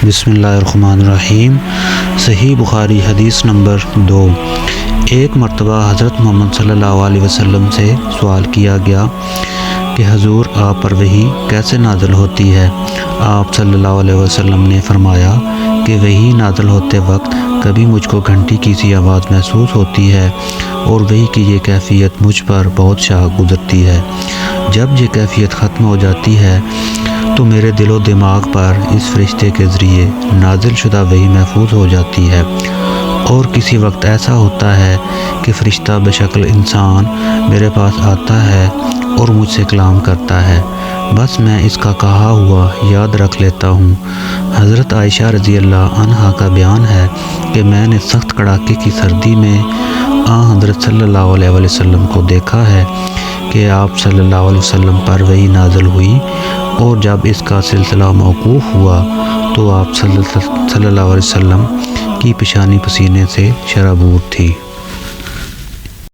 بسم اللہ الرحمن الرحیم۔ صحیح بخاری حدیث نمبر 2۔ ایک مرتبہ حضرت محمد صلی اللہ علیہ وسلم سے سوال کیا گیا کہ حضور آپ پر وحی کیسے نازل ہوتی ہے؟ آپ صلی اللہ علیہ وسلم نے فرمایا کہ وحی نازل ہوتے وقت کبھی مجھ کو گھنٹی کی سی آواز محسوس ہوتی ہے اور وحی کی یہ کیفیت مجھ پر بہت شاہ گزرتی ہے۔ جب یہ کیفیت ختم ہو جاتی ہے تو میرے دل و دماغ پر اس فرشتے کے ذریعے نازل شدہ وحی محفوظ ہو جاتی ہے، اور کسی وقت ایسا ہوتا ہے کہ فرشتہ بشکل انسان میرے پاس آتا ہے اور مجھ سے کلام کرتا ہے، بس میں اس کا کہا ہوا یاد رکھ لیتا ہوں۔ حضرت عائشہ رضی اللہ عنہا کا بیان ہے کہ میں نے سخت کڑاکے کی سردی میں حضرت صلی اللہ علیہ وسلم کو دیکھا ہے کہ آپ صلی اللہ علیہ وسلم پر وحی نازل ہوئی، اور جب اس کا سلسلہ موقوف ہوا تو آپ صلی اللہ علیہ وسلم کی پیشانی پسینے سے شرابور تھی۔